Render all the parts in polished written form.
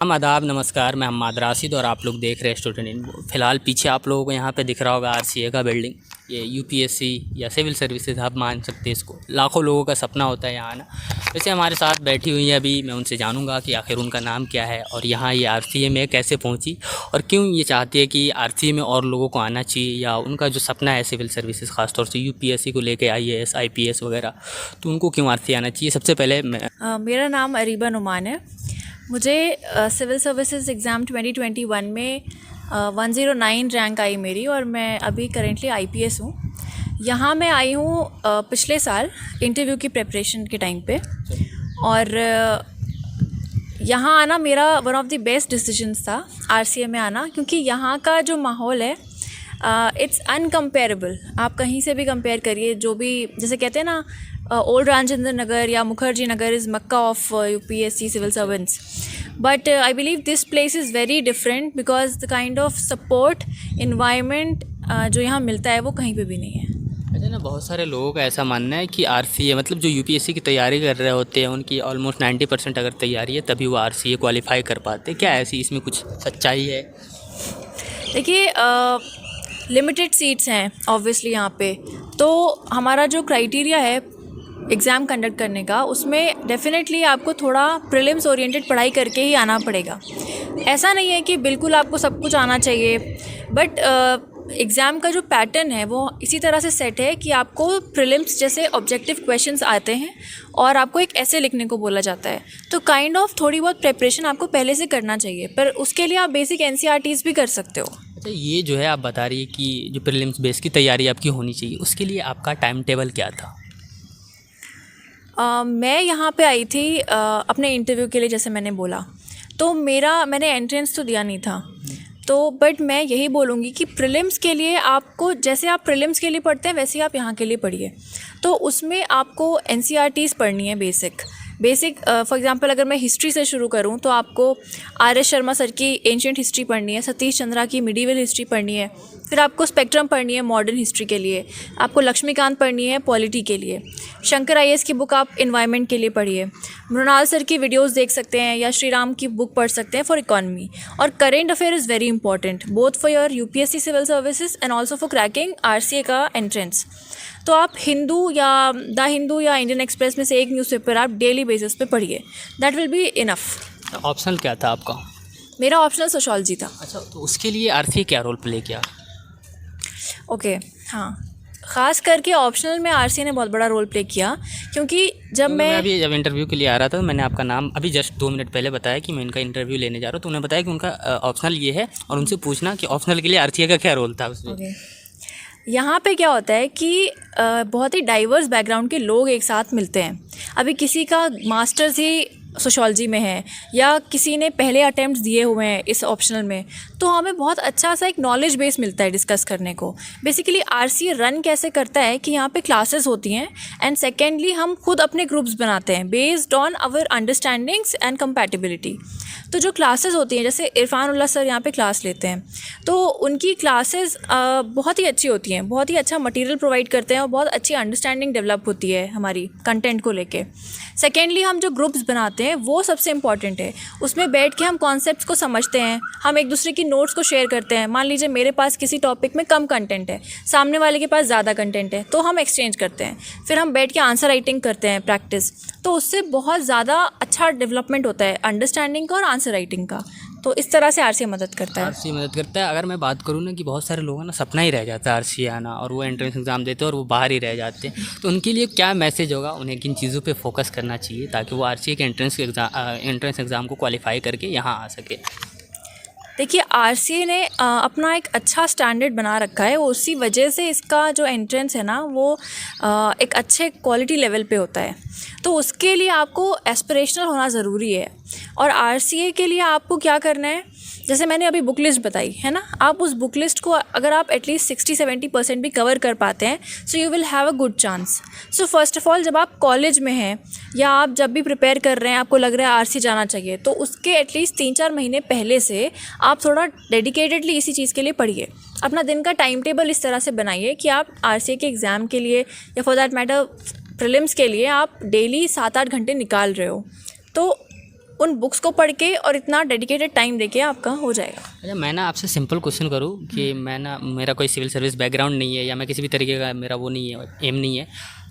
आदाब नमस्कार, मैं हम्माद राशिद और आप लोग देख रहे हैं स्टूडेंट इन्फो। फ़िलहाल पीछे आप लोगों को यहाँ पे दिख रहा होगा आरसीए का बिल्डिंग। ये यूपीएससी या सिविल सर्विसेज आप मान सकते हैं इसको। लाखों लोगों का सपना होता है यहाँ आना। वैसे हमारे साथ बैठी हुई है, अभी मैं उनसे जानूँगा कि आखिर उनका नाम क्या है और यहाँ ये आरसीए में कैसे पहुँची और क्यों ये चाहती है कि आरसीए में और लोगों को आना चाहिए, या उनका जो सपना है सिविल सर्विसेज ख़ासतौर से यूपीएससी को लेकर आईएएस आईपीएस वगैरह, तो उनको क्यों आरसीए आना चाहिए। सबसे पहले मेरा नाम अरीबा नुमान है। मुझे सिविल सर्विसेज एग्ज़ाम 2021 में 109 रैंक आई मेरी, और मैं अभी करेंटली आईपीएस हूँ। यहाँ मैं आई हूँ पिछले साल इंटरव्यू की प्रिपरेशन के टाइम पे, और यहाँ आना मेरा one of the best decisions था आरसीए में आना, क्योंकि यहाँ का जो माहौल है इट्स अनकम्पेरेबल। आप कहीं से भी कंपेयर करिए, जो भी जैसे कहते हैं ना ओल्ड राजेंद्र नगर या Mukherjee Nagar is Mecca of UPSC civil servants, but I believe this place is very different because the kind of support environment जो यहाँ मिलता है वो कहीं पे भी नहीं है। अच्छा ना, बहुत सारे लोगों का ऐसा मानना है कि आरसीए मतलब जो यूपीएससी की तैयारी कर रहे होते हैं उनकी ऑलमोस्ट 90% अगर तैयारी है तभी वो आरसीए क्वालिफाई कर पाते हैं। क्या ऐसी इसमें कुछ सच्चाई है? देखिए लिमिटेड सीट्स हैं ऑब्वियसली यहाँ पे, तो हमारा जो क्राइटेरिया है एग्ज़ाम कंडक्ट करने का, उसमें डेफिनेटली आपको थोड़ा प्रीलिम्स ओरिएंटेड पढ़ाई करके ही आना पड़ेगा। ऐसा नहीं है कि बिल्कुल आपको सब कुछ आना चाहिए, बट एग्ज़ाम का जो पैटर्न है वो इसी तरह से सेट है कि आपको प्रीलिम्स जैसे ऑब्जेक्टिव क्वेश्चंस आते हैं और आपको एक ऐसे लिखने को बोला जाता है, तो काइंड ऑफ थोड़ी बहुत प्रिपरेशन आपको पहले से करना चाहिए, पर उसके लिए आप बेसिक एनसीईआरटीज़ भी कर सकते हो। अच्छा, ये जो है आप बता रही है कि जो प्रीलिम्स बेस की तैयारी आपकी होनी चाहिए, उसके लिए आपका टाइम टेबल क्या था? मैं यहाँ पे आई थी अपने इंटरव्यू के लिए, जैसे मैंने बोला, तो मैंने एंट्रेंस तो दिया नहीं था, तो बट मैं यही बोलूँगी कि प्रीलिम्स के लिए आपको, जैसे आप प्रीलिम्स के लिए पढ़ते हैं वैसे ही आप यहाँ के लिए पढ़िए। तो उसमें आपको एनसीईआरटीज़ पढ़नी है बेसिक फॉर एग्जांपल अगर मैं हिस्ट्री से शुरू करूँ तो आपको आर.एस. शर्मा सर की एंशिएंट हिस्ट्री पढ़नी है, सतीश चंद्रा की मिडीवल हिस्ट्री पढ़नी है, फिर आपको स्पेक्ट्रम पढ़नी है मॉडर्न हिस्ट्री के लिए, आपको लक्ष्मीकांत पढ़नी है पॉलिटी के लिए, शंकर आईएएस की बुक आप इन्वायरमेंट के लिए पढ़िए, मृणाल सर की वीडियोस देख सकते हैं, या श्री राम की बुक पढ़ सकते हैं फॉर इकोनॉमी। और current affair is very important both for your UPSC civil services and also for cracking RCA का एंट्रेंस। तो आप हिंदू या द हिंदू या इंडियन एक्सप्रेस में से एक न्यूज़पेपर आप डेली बेसिस पे पढ़िए, that will be enough. Optional क्या था आपका? मेरा ऑप्शनल सोशोलॉजी था। अच्छा, तो उसके लिए आरसीए क्या रोल प्ले किया? ओके, हाँ, ख़ास करके ऑप्शनल में आरसीए ने बहुत बड़ा रोल प्ले किया, क्योंकि जब जब इंटरव्यू के लिए आ रहा था, मैंने आपका नाम अभी जस्ट 2 मिनट पहले बताया कि मैं इनका इंटरव्यू लेने जा रहा हूँ, तो उन्होंने बताया कि उनका ऑप्शनल ये है, और उनसे पूछना कि ऑप्शनल के लिए आरसीए का क्या रोल था उसमें। यहाँ पे क्या होता है कि बहुत ही डाइवर्स बैकग्राउंड के लोग एक साथ मिलते हैं। अभी किसी का मास्टर्स ही सोशोलॉजी में है, या किसी ने पहले अटेम्प्ट्स दिए हुए हैं इस ऑप्शनल में, तो हमें बहुत अच्छा सा एक नॉलेज बेस मिलता है डिस्कस करने को। बेसिकली आरसीए रन कैसे करता है कि यहाँ पे क्लासेस होती हैं, एंड सेकेंडली हम खुद अपने ग्रुप्स बनाते हैं based on our understandings and compatibility. तो जो क्लासेस होती हैं, जैसे इरफान उल्लाह सर यहाँ पे क्लास लेते हैं, तो उनकी क्लासेस बहुत ही अच्छी होती हैं, बहुत ही अच्छा मटेरियल प्रोवाइड करते हैं, और बहुत अच्छी अंडरस्टैंडिंग डेवलप होती है हमारी कंटेंट को लेके। सेकेंडली हम जो ग्रुप्स बनाते हैं वो सबसे इंपॉर्टेंट है, उसमें बैठ के हम कॉन्सेप्ट्स को समझते हैं, हम एक दूसरे की नोट्स को शेयर करते हैं। मान लीजिए मेरे पास किसी टॉपिक में कम कंटेंट है, सामने वाले के पास ज़्यादा कंटेंट है, तो हम एक्सचेंज करते हैं, फिर हम बैठ के आंसर राइटिंग करते हैं प्रैक्टिस, तो उससे बहुत ज़्यादा अच्छा डेवलपमेंट होता है अंडरस्टैंडिंग का और आंसर राइटिंग का। तो इस तरह से आरसीए मदद करता है। आरसीए मदद करता है। अगर मैं बात करूँ ना कि बहुत सारे लोगों ना सपना ही रह जाता है आरसीए आना, और वो एंट्रेंस एग्ज़ाम देते हैं और वो बाहर ही रह जाते हैं, तो उनके लिए क्या मैसेज होगा? उन्हें किन चीज़ों पे फोकस करना चाहिए ताकि वो आरसीए के एंट्रेंस एग्ज़ाम को क्वालिफाई करके यहाँ आ सके? देखिए आरसीए ने अपना एक अच्छा स्टैंडर्ड बना रखा है, उसी वजह से इसका जो एंट्रेंस है ना वो एक अच्छे क्वालिटी लेवल पे होता है। तो उसके लिए आपको एस्पिरेशनल होना ज़रूरी है, और आरसीए के लिए आपको क्या करना है, जैसे मैंने अभी बुक लिस्ट बताई है ना, आप उस बुक लिस्ट को अगर आप एटलीस्ट 60-70% भी कवर कर पाते हैं, सो you will have a good chance. So first of all, जब आप कॉलेज में हैं या आप जब भी प्रिपेयर कर रहे हैं, आपको लग रहा है आरसी जाना चाहिए, तो उसके एटलीस्ट 3-4 महीने पहले से आप थोड़ा डेडिकेटेडली इसी चीज़ के लिए पढ़िए। अपना दिन का टाइम टेबल इस तरह से बनाइए कि आप आरसीए के एग्ज़ाम के लिए या फॉर दैट मैटर प्रीलिम्स के लिए आप डेली 7-8 घंटे निकाल रहे हो। तो उन बुक्स को पढ़ के और इतना डेडिकेटेड टाइम देके आपका हो जाएगा। अच्छा, मैं ना आपसे सिंपल क्वेश्चन करूँ कि मैं ना, मेरा कोई सिविल सर्विस बैकग्राउंड नहीं है या मैं किसी भी तरीके का मेरा वो नहीं है, एम नहीं है,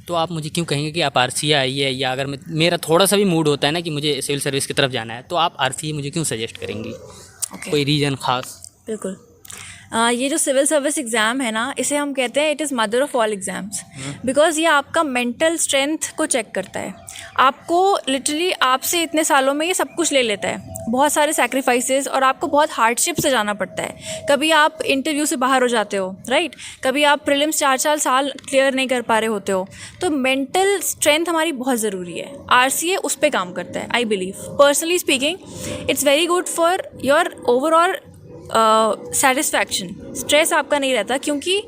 तो आप मुझे क्यों कहेंगे कि आप RCA आइए, या अगर मेरा थोड़ा सा भी मूड होता है ना कि मुझे सिविल सर्विस की तरफ जाना है, तो आप RCA मुझे क्यों सजेस्ट करेंगी? कोई रीज़न ख़ास? बिल्कुल। ये जो सिविल सर्विस एग्ज़ाम है ना, इसे हम कहते हैं it is mother of all exams, because ये आपका मेंटल स्ट्रेंथ को चेक करता है। आपको लिटरली आपसे इतने सालों में ये सब कुछ ले लेता है, बहुत सारे सैक्रिफाइसेस, और आपको बहुत हार्डशिप से जाना पड़ता है। कभी आप इंटरव्यू से बाहर हो जाते हो, राइट, कभी आप प्रीलिम्स 4 साल क्लियर नहीं कर पा रहे होते हो, तो मेंटल स्ट्रेंथ हमारी बहुत ज़रूरी है। RCA उस पर काम करता है। I believe, personally speaking, it's very good for your overall satisfaction. Stress आपका नहीं रहता, क्योंकि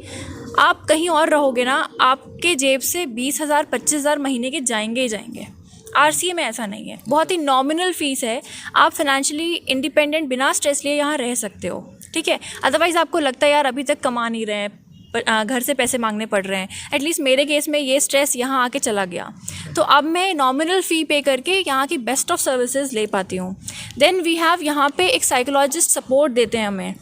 आप कहीं और रहोगे ना, आपके जेब से 20,000 25,000 महीने के जाएंगे ही जाएंगे। RCA में ऐसा नहीं है, बहुत ही नॉमिनल फ़ीस है। आप फाइनेंशियली इंडिपेंडेंट बिना स्ट्रेस लिए यहाँ रह सकते हो, ठीक है। अदरवाइज़ आपको लगता है यार अभी तक कमा नहीं रहे हैं, घर से पैसे मांगने पड़ रहे हैं, एटलीस्ट मेरे केस में ये स्ट्रेस यहाँ आके चला गया, तो अब मैं नॉमिनल फ़ी पे करके यहाँ की बेस्ट ऑफ सर्विसेज ले पाती हूँ। देन वी हैव यहाँ पे एक साइकोलॉजिस्ट सपोर्ट देते हैं हमें।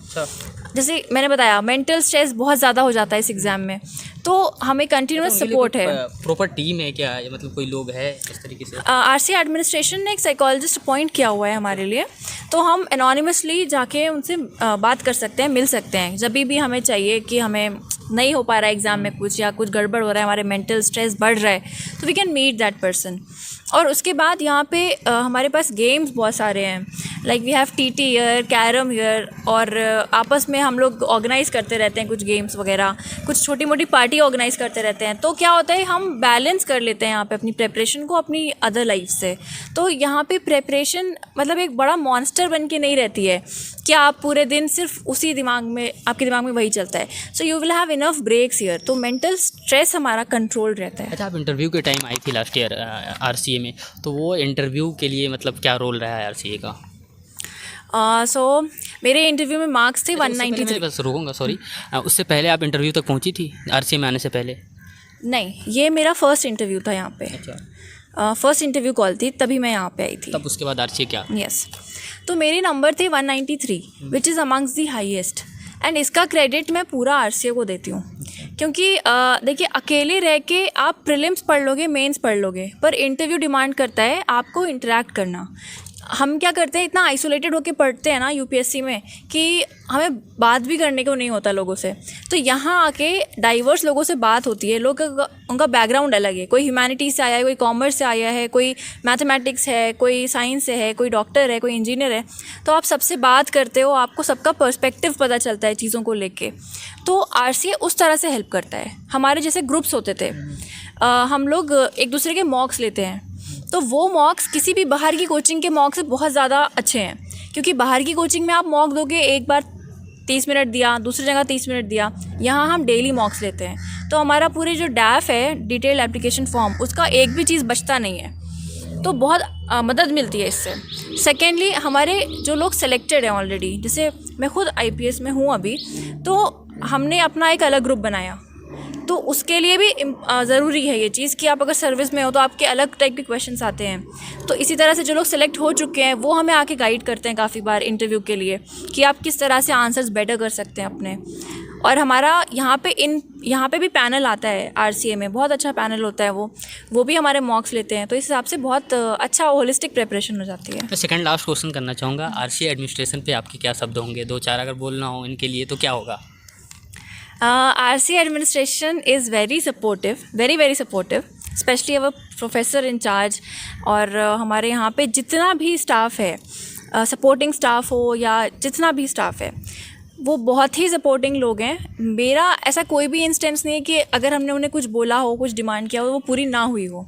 जैसे मैंने बताया, मेंटल स्ट्रेस बहुत ज़्यादा हो जाता है इस एग्ज़ाम में, तो हमें कंटिन्यूस सपोर्ट है। प्रॉपर टीम है क्या, मतलब कोई लोग है इस तरीके से? RCA एडमिनिस्ट्रेशन ने एक साइकोलॉजिस्ट अपॉइंट किया हुआ है हमारे लिए, तो हम एनोनिमसली जाके उनसे बात कर सकते हैं, मिल सकते हैं जब भी हमें चाहिए कि हमें नहीं हो पा रहा है एग्ज़ाम में कुछ, या कुछ गड़बड़ हो रहा है, हमारे मेंटल स्ट्रेस बढ़ रहा है, तो we can meet that person. और उसके बाद यहाँ पे हमारे पास गेम्स बहुत सारे हैं, like we have TT here, carrom here, और आपस में हम लोग ऑर्गेनाइज़ करते रहते हैं कुछ गेम्स वगैरह, कुछ छोटी मोटी पार्टी ऑर्गेनाइज़ करते रहते हैं। तो क्या होता है, हम बैलेंस कर लेते हैं यहाँ पे अपनी प्रेपरेशन को अपनी अदर लाइफ से। तो यहाँ पे प्रेपरेशन मतलब एक बड़ा मॉन्स्टर बन के नहीं रहती है कि आप पूरे दिन सिर्फ उसी दिमाग में, आपके दिमाग में वही चलता है। So you will have enough breaks here, तो मेंटल स्ट्रेस हमारा कंट्रोल रहता है। अच्छा, आप इंटरव्यू के टाइम आई थी लास्ट ईयर RCA में, तो वो इंटरव्यू के लिए मतलब क्या रोल रहा है RCA का? सो मेरे इंटरव्यू में मार्क्स थे 193। बस रुकूंगा, सॉरी, उससे पहले आप इंटरव्यू तक पहुंची थी RCA में आने से पहले? नहीं, ये मेरा फर्स्ट इंटरव्यू था यहाँ पे। अच्छा, फर्स्ट इंटरव्यू कॉल थी, तभी मैं यहाँ पे आई थी। तब उसके बाद RCA क्या? यस, तो मेरे नंबर थे 193, which is amongst the highest, and इसका क्रेडिट मैं पूरा RCA को देती हूँ, क्योंकि देखिए अकेले रह के आप प्रीलिम्स पढ़ लोगे, मेंस पढ़ लोगे, पर इंटरव्यू डिमांड करता है आपको इंटरेक्ट करना। हम क्या करते हैं, इतना आइसोलेटेड होके पढ़ते हैं ना UPSC में कि हमें बात भी करने को नहीं होता लोगों से। तो यहाँ आके डाइवर्स लोगों से बात होती है, लोग उनका बैकग्राउंड अलग है, कोई ह्यूमैनिटीज़ से आया है, कोई कॉमर्स से आया है, कोई मैथमेटिक्स है, कोई साइंस से है, कोई डॉक्टर है, कोई इंजीनियर है। तो आप सबसे बात करते हो, आपको सबका पर्सपेक्टिव पता चलता है चीज़ों को लेके। तो RCA उस तरह से हेल्प करता है। हमारे जैसे ग्रुप्स होते थे, हम लोग एक दूसरे के मॉक्स लेते हैं, तो वो मॉक्स किसी भी बाहर की कोचिंग के मॉक से बहुत ज़्यादा अच्छे हैं, क्योंकि बाहर की कोचिंग में आप मॉक दोगे, एक बार 30 मिनट दिया, दूसरी जगह 30 मिनट दिया, यहाँ हम डेली मॉक्स लेते हैं। तो हमारा पूरे जो डैफ है, डिटेल एप्लीकेशन फॉर्म, उसका एक भी चीज़ बचता नहीं है, तो बहुत मदद मिलती है इससे। सेकेंडली, हमारे जो लोग सेलेक्टेड हैं ऑलरेडी, जैसे मैं खुद IPS में हूँ अभी, तो हमने अपना एक अलग ग्रुप बनाया, तो उसके लिए भी ज़रूरी है ये चीज़ कि आप अगर सर्विस में हो तो आपके अलग टाइप के क्वेश्चंस आते हैं। तो इसी तरह से जो लोग सेलेक्ट हो चुके हैं वो हमें आके गाइड करते हैं काफ़ी बार इंटरव्यू के लिए कि आप किस तरह से आंसर्स बेटर कर सकते हैं अपने। और हमारा यहाँ पे भी पैनल आता है RCA में, बहुत अच्छा पैनल होता है, वो भी हमारे मॉक्स लेते हैं। तो इस हिसाब से बहुत अच्छा होलिस्टिक प्रिपरेशन हो जाती है। मैं सेकंड लास्ट क्वेश्चन करना चाहूँगा, RCA एडमिनिस्ट्रेशन पे आपके क्या शब्द होंगे? 2-4 अगर बोलना हो इनके लिए तो क्या होगा? RCA administration is very supportive, very very supportive, especially our professor in charge। और हमारे यहाँ पे जितना भी स्टाफ है, सपोर्टिंग स्टाफ हो या जितना भी स्टाफ है, वो बहुत ही सपोर्टिंग लोग हैं। मेरा ऐसा कोई भी इंस्टेंस नहीं है कि अगर हमने उन्हें कुछ बोला हो, कुछ डिमांड किया हो, वो पूरी ना हुई हो।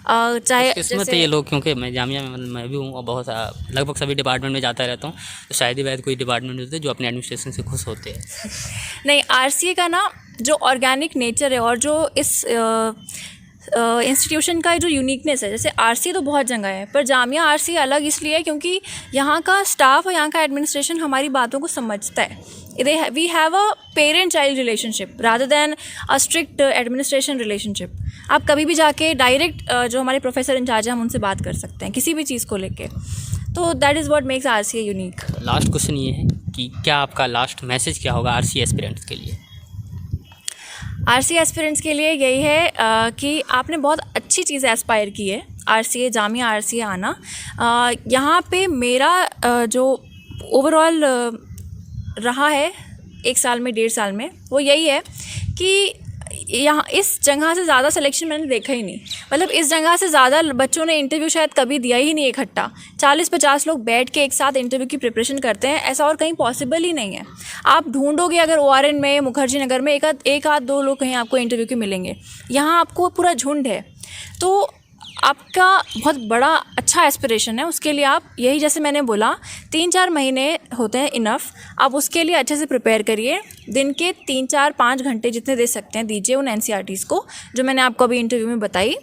चाहे किस्मत है ये लोग, क्योंकि मैं जामिया में मैं भी हूँ और बहुत लगभग सभी डिपार्टमेंट में जाता रहता हूँ, तो शायद ही शायद कोई डिपार्टमेंट होते हैं जो अपने एडमिनिस्ट्रेशन से खुश होते हैं। नहीं, RCA का ना जो ऑर्गेनिक नेचर है और जो इस इंस्टीट्यूशन का जो यूनिकनेस है, जैसे RCA तो बहुत जगह है, पर जामिया RCA अलग इसलिए है क्योंकि यहाँ का स्टाफ और यहाँ का एडमिनिस्ट्रेशन हमारी बातों को समझता है। We have a parent child relationship rather than a strict administration relationship. आप कभी भी जाके डायरेक्ट जो हमारे प्रोफेसर इंचार्ज हैं हम उनसे बात कर सकते हैं किसी भी चीज़ को लेके। तो that is what makes RCA unique. Last question ये है कि क्या आपका लास्ट मैसेज क्या होगा RCA एस्पिरेंट्स के लिए? RCA एस्पिरेंट्स के लिए यही है कि आपने बहुत अच्छी चीज़ एस्पायर की है RCA, जामिया RCA आना। यहाँ पे मेरा जो ओवरऑल रहा है 1 साल में 1.5 साल में, वो यही है कि यहाँ इस जगह से ज़्यादा सिलेक्शन मैंने देखा ही नहीं। मतलब इस जगह से ज़्यादा बच्चों ने इंटरव्यू शायद कभी दिया ही नहीं इकट्ठा। 40-50 लोग बैठ के एक साथ इंटरव्यू की प्रिपरेशन करते हैं, ऐसा और कहीं पॉसिबल ही नहीं है। आप ढूंढोगे अगर ORN में, मुखर्जी नगर में एक आध 2 लोग कहीं आपको इंटरव्यू के मिलेंगे, यहाँ आपको पूरा झुंड है। तो आपका बहुत बड़ा अच्छा एस्पिरेशन है, उसके लिए आप यही, जैसे मैंने बोला 3-4 महीने होते हैं इनफ। आप उसके लिए अच्छे से प्रिपेयर करिए, दिन के 3-4-5 घंटे जितने दे सकते हैं दीजिए उन NCERTs को जो मैंने आपको अभी इंटरव्यू में बताई।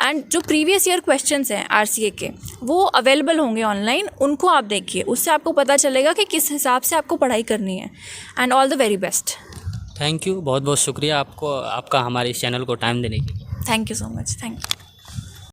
एंड जो प्रीवियस ईयर क्वेश्चंस हैं RCA के, वो अवेलेबल होंगे ऑनलाइन, उनको आप देखिए, उससे आपको पता चलेगा कि किस हिसाब से आपको पढ़ाई करनी है। And all the very best. Thank you, बहुत बहुत शुक्रिया आपको, आपका हमारे इस चैनल को टाइम देने के लिए। Thank you so much. Thank you.